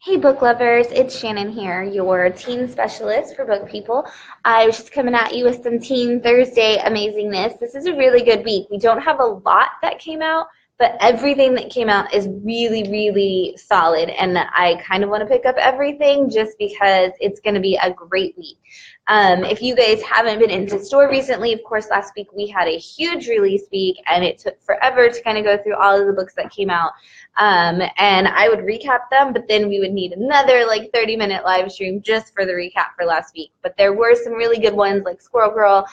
Hey book lovers, it's Shannon here, your teen specialist for Book People. I was just coming at you with some Teen Thursday amazingness. This is a really good week. We don't have a lot that came out, but everything that came out is really, really solid, and I kind of want to pick up everything just because it's going to be a great week. If you guys haven't been into store recently, of course, last week we had a huge release week, and it took forever to kind of go through all of the books that came out. And I would recap them, but then we would need another like 30-minute live stream just for the recap for last week. But there were some really good ones like Squirrel Girl,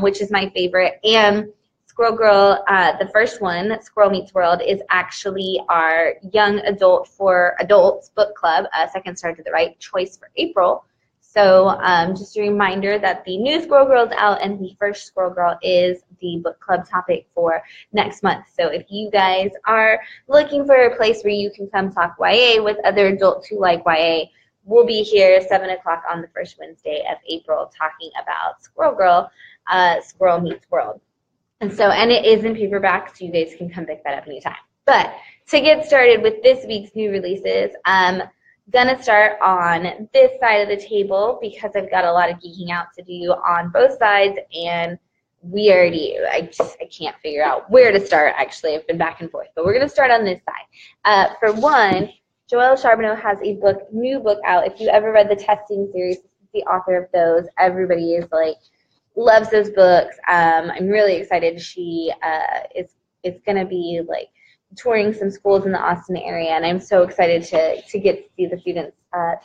which is my favorite, and Squirrel Girl, the first one, Squirrel Meets World, is actually our young adult for adults book club, second star to the right choice for April. So just a reminder that the new Squirrel Girl is out, and the first Squirrel Girl is the book club topic for next month. So if you guys are looking for a place where you can come talk YA with other adults who like YA, we'll be here 7 o'clock on the first Wednesday of April talking about Squirrel Girl, Squirrel Meets World. And it is in paperback, so you guys can come pick that up anytime. But to get started with this week's new releases, gonna start on this side of the table because I've got a lot of geeking out to do on both sides, and I can't figure out where to start. Actually, I've been back and forth, but we're gonna start on this side. For one, Joelle Charbonneau has a new book out. If you ever read the Testing series, the author of those. Everybody is like loves those books. I'm really excited. She is gonna be like touring some schools in the Austin area, and I'm so excited to get to see the students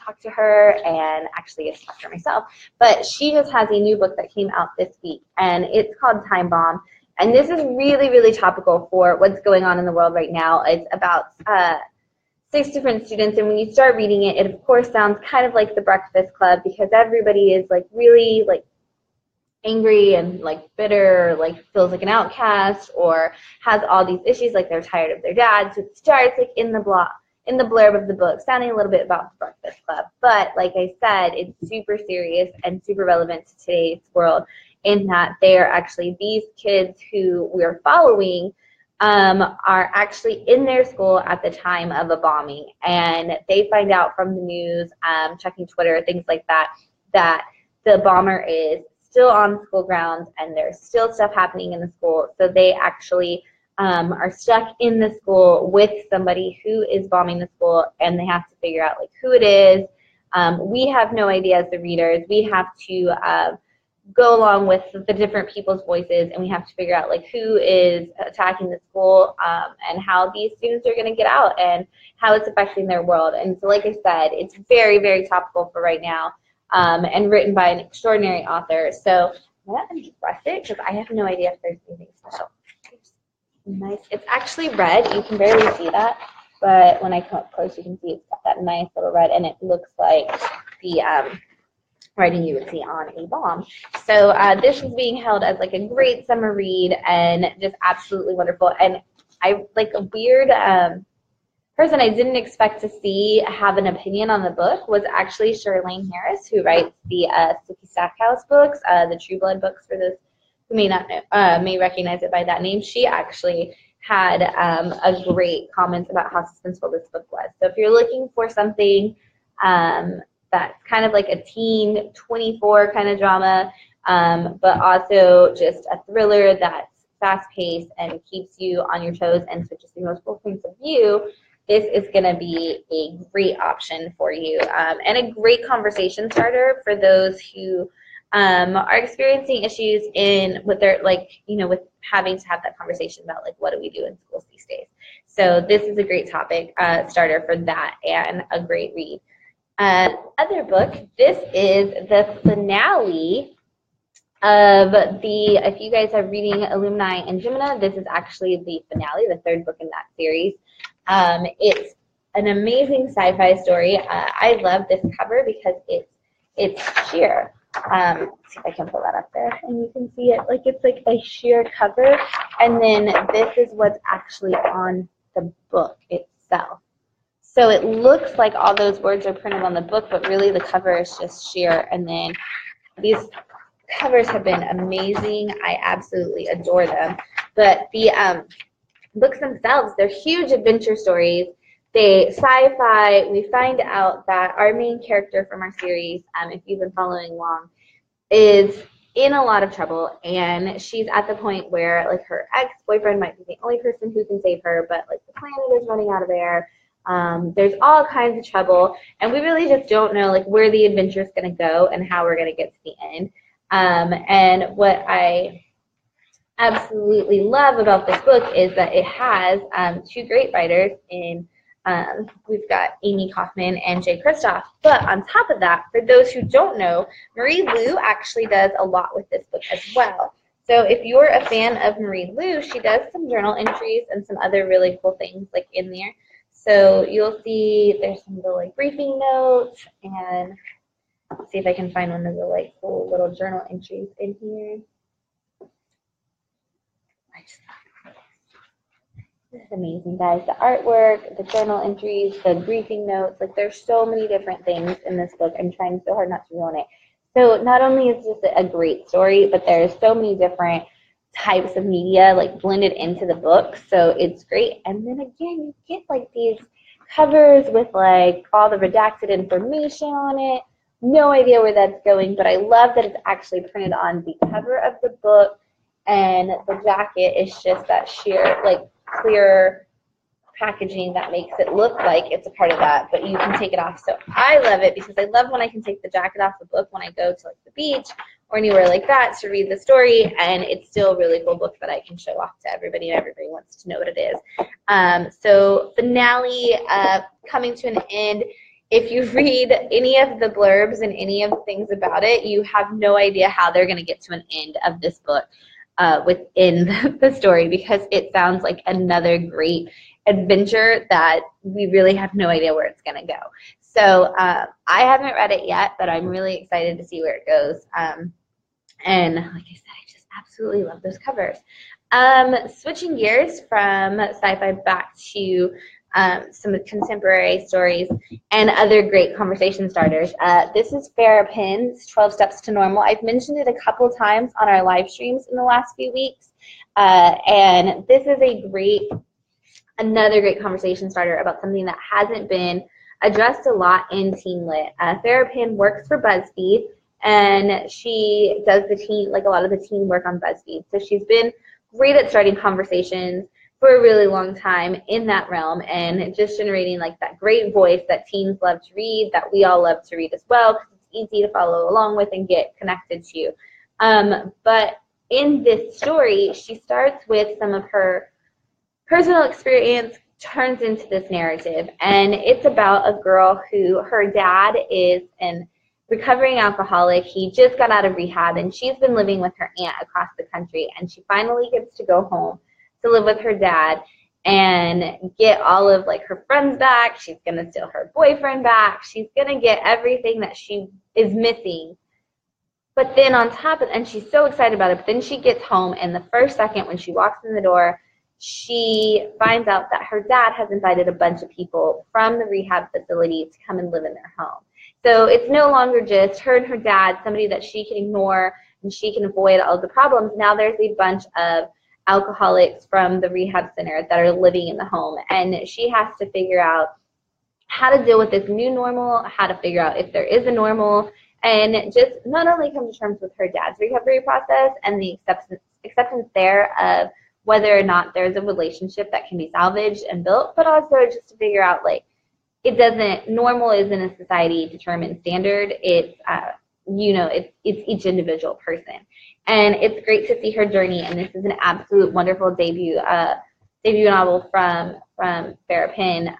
talk to her and actually get to talk to her myself. But she just has a new book that came out this week, and it's called Time Bomb. And this is really, really topical for what's going on in the world right now. It's about 6 different students, and when you start reading it, it of course sounds kind of like The Breakfast Club because everybody is like really like angry and like bitter, or like feels like an outcast, or has all these issues like they're tired of their dad. So it starts like in the blurb of the book sounding a little bit about The Breakfast Club, but like I said, it's super serious and super relevant to today's world in that they are actually these kids who we're following are actually in their school at the time of a bombing, and they find out from the news, checking Twitter, things like that, that the bomber is still on school grounds and there's still stuff happening in the school. So they actually are stuck in the school with somebody who is bombing the school, and they have to figure out like who it is. We have no idea as the readers. We have to go along with the different people's voices, and we have to figure out like who is attacking the school, and how these students are going to get out and how it's affecting their world. And so like I said, it's very, very topical for right now. And written by an extraordinary author. So I'm going to press it because I have no idea if there's anything special. Nice. It's actually red. You can barely see that, but when I come up close, you can see it's got that nice little red, and it looks like the writing you would see on a bomb. So this is being held as like a great summer read and just absolutely wonderful. And I like a weird person I didn't expect to see have an opinion on the book was actually Shirlane Harris, who writes the Sticky Stackhouse books, the True Blood books, for those who may not know, may recognize it by that name. She actually had a great comment about how suspenseful this book was. So if you're looking for something that's kind of like a teen 24 kind of drama, but also just a thriller that's fast-paced and keeps you on your toes and switches through multiple points of view, this is going to be a great option for you, and a great conversation starter for those who are experiencing issues with their, like, you know, with having to have that conversation about like what do we do in schools these days. So this is a great topic starter for that, and a great read. Other book, this is the finale of if you guys are reading Alumni and Gemina, this is actually the finale, the 3rd book in that series. It's an amazing sci-fi story. I love this cover because it's sheer. Let's see if I can pull that up there, and you can see it like it's like a sheer cover, and then this is what's actually on the book itself. So it looks like all those words are printed on the book, but really the cover is just sheer. And then these covers have been amazing. I absolutely adore them. But the books themselves, they're huge adventure stories sci-fi. We find out that our main character from our series, if you've been following along, is in a lot of trouble, and she's at the point where like her ex-boyfriend might be the only person who can save her, but like the planet is running out of air. There's all kinds of trouble, and we really just don't know like where the adventure is going to go and how we're going to get to the end. And what I absolutely love about this book is that it has two great writers in we've got Amy Kaufman and Jay Kristoff. But on top of that, for those who don't know, Marie Lu actually does a lot with this book as well. So if you're a fan of Marie Lu, she does some journal entries and some other really cool things like in there. So you'll see there's some little like briefing notes, and let's see if I can find one of the like cool little journal entries in here. This is amazing, guys. The artwork, the journal entries, the briefing notes, like there's so many different things in this book. I'm trying so hard not to ruin it. So not only is this a great story, but there's so many different types of media like blended into the book. So it's great. And then again, you get like these covers with like all the redacted information on it. No idea where that's going, but I love that it's actually printed on the cover of the book, and the jacket is just that sheer like clear packaging that makes it look like it's a part of that, but you can take it off. So I love it because I love when I can take the jacket off the book when I go to like the beach or anywhere like that to read the story, and it's still a really cool book that I can show off to everybody, and everybody wants to know what it is. So finale coming to an end. If you read any of the blurbs and any of the things about it, you have no idea how they're going to get to an end of this book within the story, because it sounds like another great adventure that we really have no idea where it's going to go. So I haven't read it yet, but I'm really excited to see where it goes. And like I said, I just absolutely love those covers. Switching gears from sci-fi back to some contemporary stories and other great conversation starters. This is Farrah Pinn's 12 Steps to Normal. I've mentioned it a couple times on our live streams in the last few weeks. And this is another great conversation starter about something that hasn't been addressed a lot in teen lit. Farrah Pinn works for BuzzFeed, and she does a lot of the teen work on BuzzFeed. So she's been great at starting conversations for a really long time in that realm, and just generating like that great voice that teens love to read, that we all love to read as well, because it's easy to follow along with and get connected to. But in this story, she starts with some of her personal experience, turns into this narrative, and it's about a girl who, her dad is an recovering alcoholic. He just got out of rehab, and she's been living with her aunt across the country, and she finally gets to go home to live with her dad and get all of like her friends back. She's gonna steal her boyfriend back. She's gonna get everything that she is missing. But then on top of it, and she's so excited about it, but then she gets home, and the first second when she walks in the door, she finds out that her dad has invited a bunch of people from the rehab facility to come and live in their home. So it's no longer just her and her dad, somebody that she can ignore and she can avoid all of the problems. Now there's a bunch of alcoholics from the rehab center that are living in the home, and she has to figure out how to deal with this new normal, how to figure out if there is a normal, and just not only come to terms with her dad's recovery process and the acceptance there of whether or not there's a relationship that can be salvaged and built, but also just to figure out like normal isn't a society determined standard. It's it's each individual person. And it's great to see her journey, and this is an absolute wonderful debut novel from Farrah Pinn.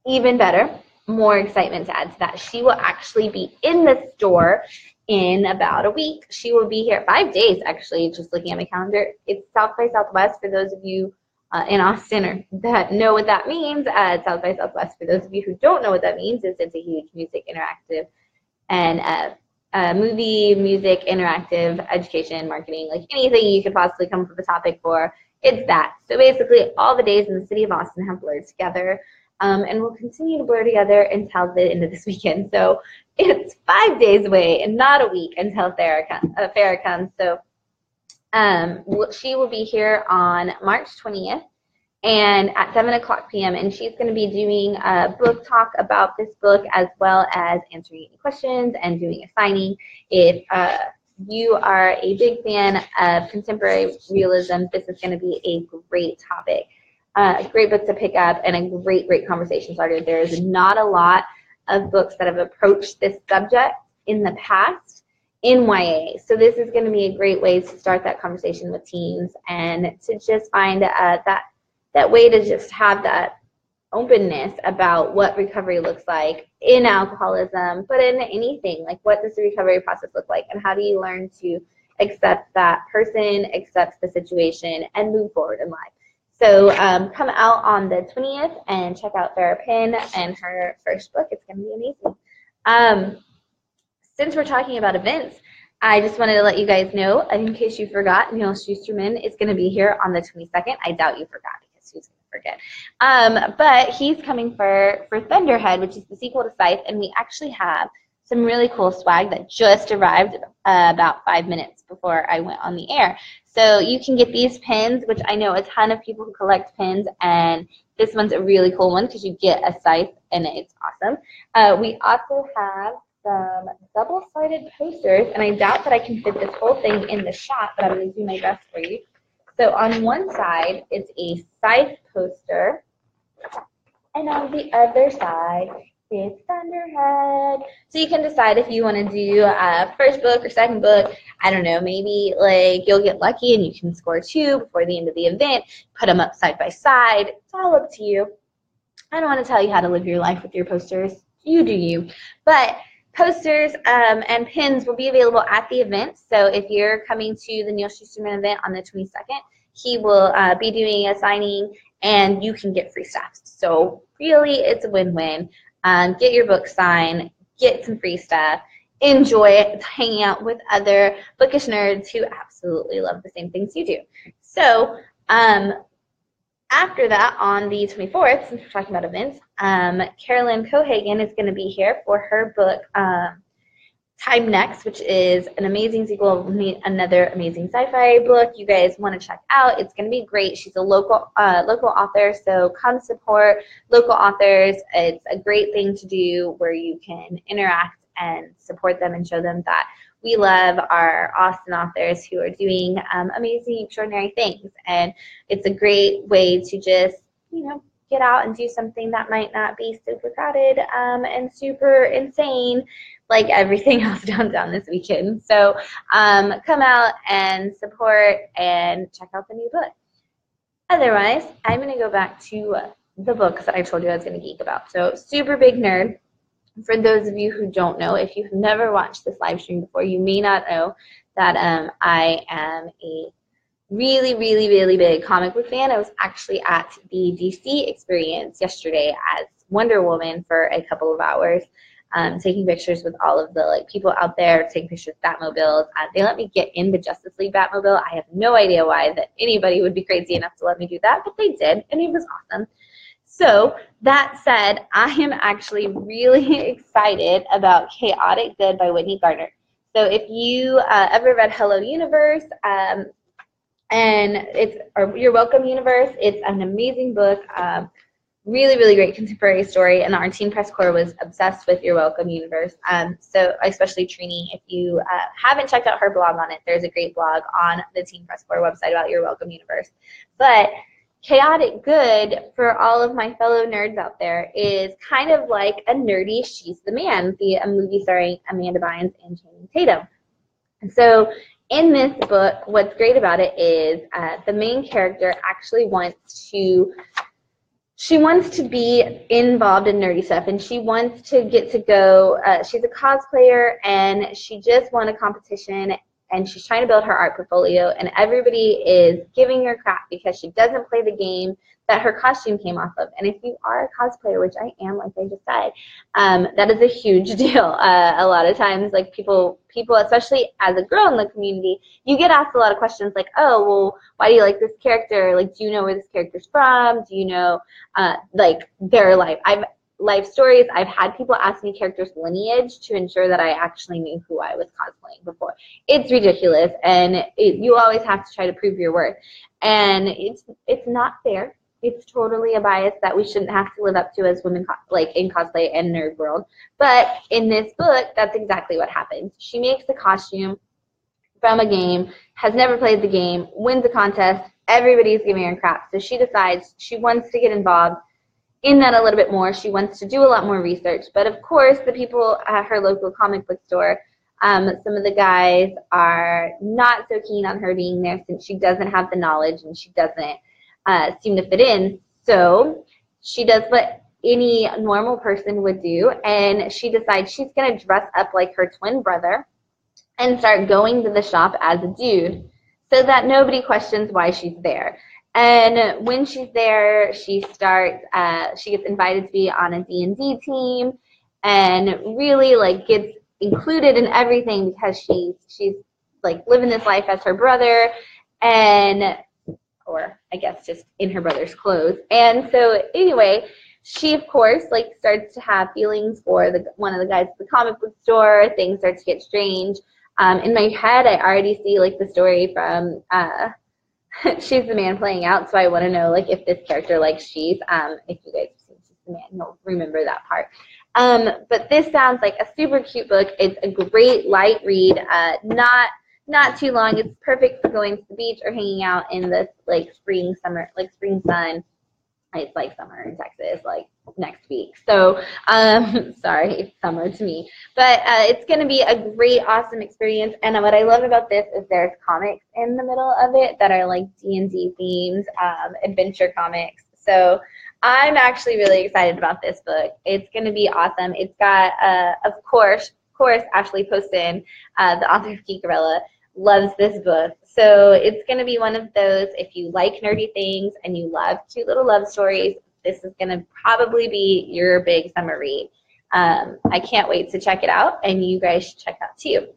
Even better, more excitement to add to that. She will actually be in the store in about a week. She will be here 5 days, actually, just looking at my calendar. It's South by Southwest for those of you in Austin or that know what that means. South by Southwest, for those of you who don't know what that means, is it's a huge music interactive and movie, music, interactive, education, marketing, like anything you could possibly come up with a topic for, it's that. So basically all the days in the city of Austin have blurred together, and will continue to blur together until the end of this weekend. So it's 5 days away and not a week until Farrah comes. So she will be here on March 20th, and at 7 o'clock p.m. And she's going to be doing a book talk about this book, as well as answering any questions and doing a signing. If you are a big fan of contemporary realism, this is going to be a great topic, a great book to pick up, and a great, great conversation starter. There's not a lot of books that have approached this subject in the past in YA. So this is going to be a great way to start that conversation with teens and to just find that way to just have that openness about what recovery looks like in alcoholism, but in anything. Like, what does the recovery process look like, and how do you learn to accept that person, accept the situation, and move forward in life? So come out on the 20th and check out Farrah Penn and her first book. It's going to be amazing. Since we're talking about events, I just wanted to let you guys know, in case you forgot, Neil Schusterman is going to be here on the 22nd. I doubt you forgot, because who's going to forget? But he's coming for Thunderhead, which is the sequel to Scythe, and we actually have some really cool swag that just arrived about 5 minutes before I went on the air. So you can get these pins, which I know a ton of people who collect pins, and this one's a really cool one because you get a scythe, and it's awesome. We also have some double-sided posters, and I doubt that I can fit this whole thing in the shot, but I'm going to do my best for you. So on one side, it's a scythe poster, and on the other side, it's Thunderhead. So you can decide if you want to do first book or second book. I don't know, maybe like you'll get lucky and you can score 2 before the end of the event, put them up side by side. It's all up to you. I don't want to tell you how to live your life with your posters. You do you. But posters and pins will be available at the event. So if you're coming to the Neil Schusterman event on the 22nd, he will be doing a signing, and you can get free stuff. So really, it's a win-win. Get your book signed, get some free stuff, enjoy it, hanging out with other bookish nerds who absolutely love the same things you do. So after that, on the 24th, since we're talking about events, Carolyn Cohagen is going to be here for her book, Time Next, which is an amazing sequel, another amazing sci-fi book you guys want to check out. It's going to be great. She's a local author, so come support local authors. It's a great thing to do where you can interact and support them and show them that we love our Austin authors who are doing amazing, extraordinary things. And it's a great way to just, get out and do something that might not be super crowded and super insane like everything else downtown this weekend. So come out and support and check out the new book. Otherwise, I'm going to go back to the books that I told you I was going to geek about. So super big nerd. For those of you who don't know, if you've never watched this live stream before, you may not know that I am a really, really, really big comic book fan. I was actually at the DC experience yesterday as Wonder Woman for a couple of hours, taking pictures with all of the people out there, taking pictures with Batmobiles. They let me get in the Justice League Batmobile. I have no idea why that anybody would be crazy enough to let me do that, but they did, and it was awesome. So that said, I am actually really excited about Chaotic Good by Whitney Gardner. So if you ever read Hello Universe, and or Your Welcome Universe, it's an amazing book. Really, really great contemporary story, and our Teen Press Corps was obsessed with Your Welcome Universe. So especially Trini, if you haven't checked out her blog on it, there's a great blog on the Teen Press Corps website about Your Welcome Universe. But Chaotic Good, for all of my fellow nerds out there, is kind of like a nerdy She's the Man, a movie starring Amanda Bynes and Channing Tatum. And so in this book, what's great about it is the main character actually wants to be involved in nerdy stuff, and she wants to get to go, she's a cosplayer, and she just won a competition, and she's trying to build her art portfolio, and everybody is giving her crap because she doesn't play the game that her costume came off of. And if you are a cosplayer, which I am, like I just said, that is a huge deal. A lot of times, people, especially as a girl in the community, you get asked a lot of questions like, oh, well, why do you like this character? Do you know where this character's from? Do you know, their life stories? I've had people ask me characters' lineage to ensure that I actually knew who I was cosplaying before. It's ridiculous, and you always have to try to prove your worth. And it's not fair. It's totally a bias that we shouldn't have to live up to as women, like in cosplay and nerd world. But in this book, that's exactly what happens. She makes the costume from a game, has never played the game, wins a contest, everybody's giving her crap. So she decides she wants to get involved in that a little bit more. She wants to do a lot more research. But of course, the people at her local comic book store, some of the guys are not so keen on her being there since she doesn't have the knowledge and she doesn't seem to fit in. So she does what any normal person would do, and she decides she's going to dress up like her twin brother and start going to the shop as a dude so that nobody questions why she's there. And when she's there, she gets invited to be on a D&D team and really like gets included in everything because she's like living this life as her brother, and or I guess just in her brother's clothes. And so anyway, she of course like starts to have feelings for one of the guys at the comic book store. Things start to get strange. In my head, I already see like the story from She's the Man playing out, so I want to know like if this character likes She's. If you guys have seen She's the Man, you'll remember that part. But this sounds like a super cute book. It's a great light read, not too long. It's perfect for going to the beach or hanging out in this like spring sun. It's like summer in Texas, like next week. So, sorry, it's summer to me. But it's going to be a great, awesome experience. And what I love about this is there's comics in the middle of it that are like D&D themes, adventure comics. So I'm actually really excited about this book. It's going to be awesome. It's got, of course, Ashley Poston, the author of Geekarella, loves this book. So it's going to be one of those, if you like nerdy things and you love cute little love stories, this is going to probably be your big summer read. I can't wait to check it out, and you guys should check it out too.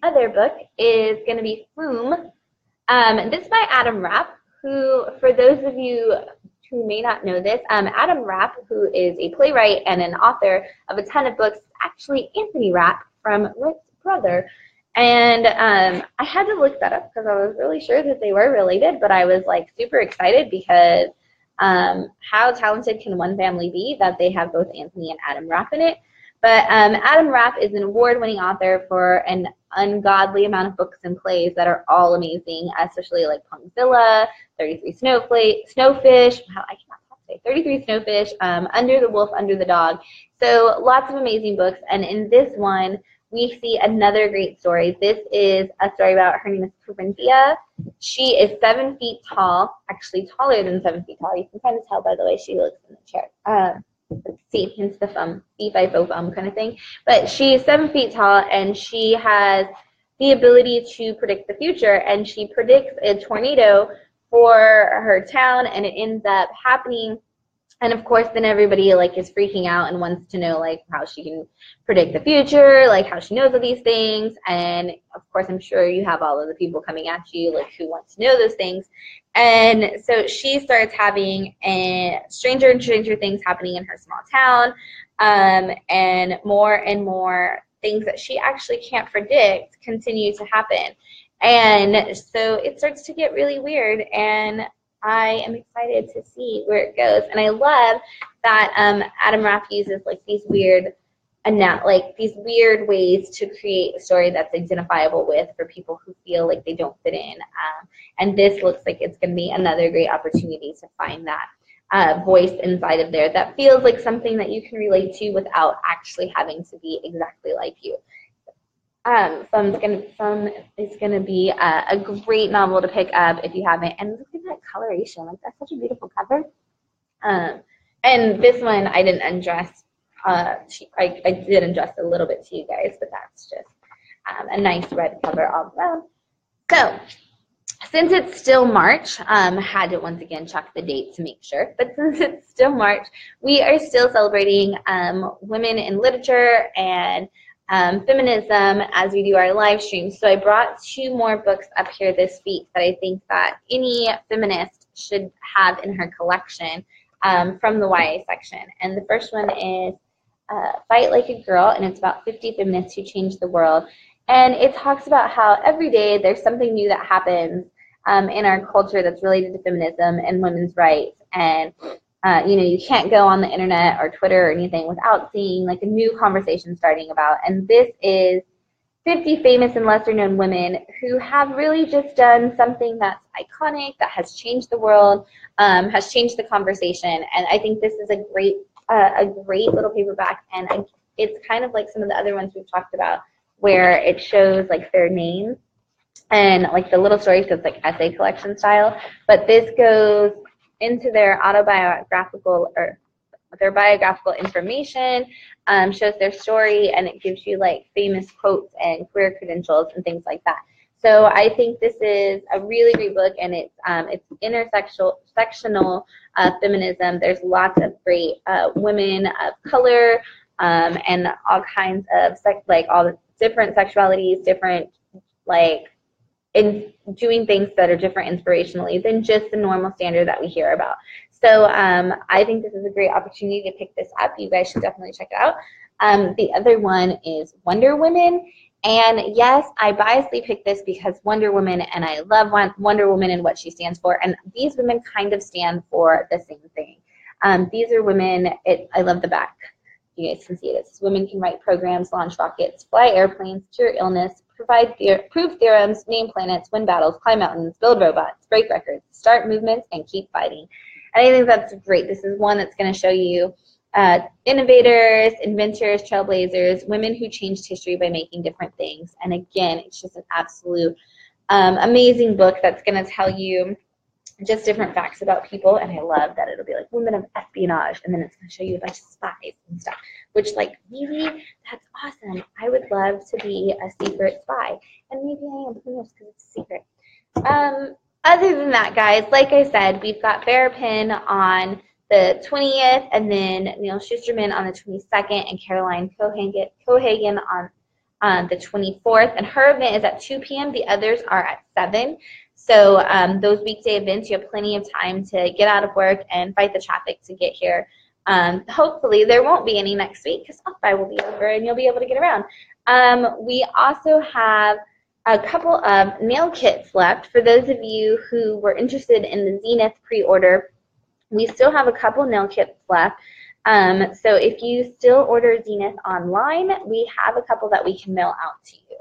Other book is going to be Flume. This is by Adam Rapp, who, for those of you who may not know this, Adam Rapp, who is a playwright and an author of a ton of books, is actually Anthony Rapp from Rick's brother. And I had to look that up because I was really sure that they were related, but I was like super excited because how talented can one family be that they have both Anthony and Adam Rapp in it? But Adam Rapp is an award-winning author for an ungodly amount of books and plays that are all amazing, especially like Punkzilla, 33 Snowfish, wow, I cannot talk today, 33 Snowfish, Under the Wolf, Under the Dog. So lots of amazing books, and in this one, we see another great story. This is a story about, her name is Corinthia. She is 7 feet tall, actually taller than 7 feet tall. You can kind of tell by the way she looks in the chair. Let's see, hence the thumb, B5O thumb kind of thing. But she is 7 feet tall, and she has the ability to predict the future, and she predicts a tornado for her town, and it ends up happening. And of course, then everybody like is freaking out and wants to know like how she can predict the future, like how she knows of these things. And of course, I'm sure you have all of the people coming at you like who want to know those things. And so she starts having stranger and stranger things happening in her small town, and more things that she actually can't predict continue to happen. And so it starts to get really weird, and I am excited to see where it goes. And I love that Adam Rapp uses like these weird ways to create a story that's identifiable with for people who feel like they don't fit in. And this looks like it's going to be another great opportunity to find that voice inside of there that feels like something that you can relate to without actually having to be exactly like you. Some is gonna be a great novel to pick up if you haven't. And look at that coloration, like that's such a beautiful cover. And this one I didn't undress. I did undress a little bit to you guys, but that's just a nice red cover all around. So since it's still March, had to once again check the date to make sure, but since it's still March, we are still celebrating women in literature and feminism as we do our live streams. So I brought 2 more books up here this week that I think that any feminist should have in her collection from the YA section. And the first one is Fight Like a Girl, and it's about 50 feminists who changed the world. And it talks about how every day there's something new that happens in our culture that's related to feminism and women's rights. And you can't go on the internet or Twitter or anything without seeing like a new conversation starting about. And this is 50 famous and lesser known women who have really just done something that's iconic, that has changed the world, has changed the conversation. And I think this is a great little paperback. And it's kind of like some of the other ones we've talked about, where it shows like their names and like the little stories, so it's like essay collection style. But this goes into their autobiographical or their biographical information, shows their story, and it gives you like famous quotes and career credentials and things like that. So I think this is a really great book, and it's intersectional feminism. There's lots of great women of color and all kinds of like all the different sexualities, different like in doing things that are different inspirationally than just the normal standard that we hear about. So I think this is a great opportunity to pick this up. You guys should definitely check it out. The other one is Wonder Woman. And yes, I biasly picked this because Wonder Woman, and I love Wonder Woman and what she stands for. And these women kind of stand for the same thing. These are women, I love the back. You guys can see it. It's women can write programs, launch rockets, fly airplanes, cure illness, prove theorems, name planets, win battles, climb mountains, build robots, break records, start movements, and keep fighting. And I think that's great. This is one that's going to show you innovators, inventors, trailblazers, women who changed history by making different things. And again, it's just an absolute amazing book that's going to tell you just different facts about people. And I love that it'll be like women of espionage, and then it's going to show you a bunch of spies and stuff, which like, really, that's awesome. I would love to be a secret spy, and maybe I am, who knows, because it's a secret. Other than that, guys, like I said, we've got Bearpin on the 20th, and then Neil Schusterman on the 22nd, and Caroline Cohagen on the 24th. And her event is at 2 p.m. The others are at 7. So those weekday events, you have plenty of time to get out of work and fight the traffic to get here. Hopefully there won't be any next week because off-by will be over and you'll be able to get around. We also have a couple of nail kits left. For those of you who were interested in the Zenith pre-order, we still have a couple nail kits left. So if you still order Zenith online, we have a couple that we can mail out to you.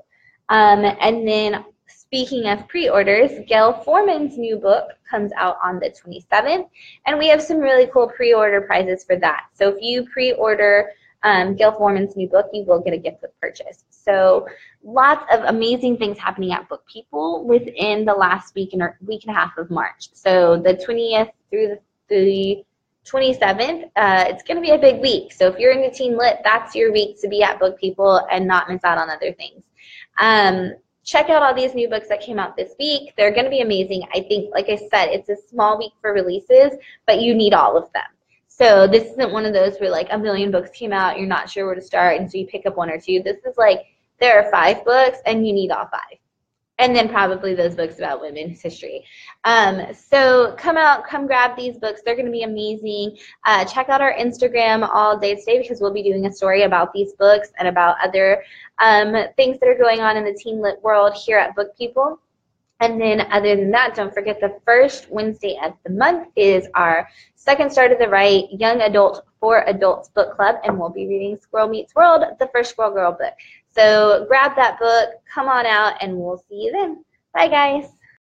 And then speaking of pre-orders, Gail Foreman's new book comes out on the 27th, and we have some really cool pre-order prizes for that. So if you pre-order Gail Foreman's new book, you will get a gift with purchase. So lots of amazing things happening at Book People within the last week and a half of March. So the 20th through the 27th, it's going to be a big week. So if you're into Teen Lit, that's your week to be at Book People and not miss out on other things. Check out all these new books that came out this week. They're going to be amazing. I think, like I said, it's a small week for releases, but you need all of them. So this isn't one of those where like a million books came out, you're not sure where to start, and so you pick up one or two. This is like there are 5 books, and you need all 5. And then probably those books about women's history. So come grab these books. They're going to be amazing. Check out our Instagram all day today because we'll be doing a story about these books and about other things that are going on in the teen lit world here at Book People. And then other than that, don't forget the first Wednesday of the month is our Second Start of the Right Young Adult for Adults book club, and we'll be reading Squirrel Meets World, the first Squirrel Girl book. So grab that book, come on out, and we'll see you then. Bye, guys.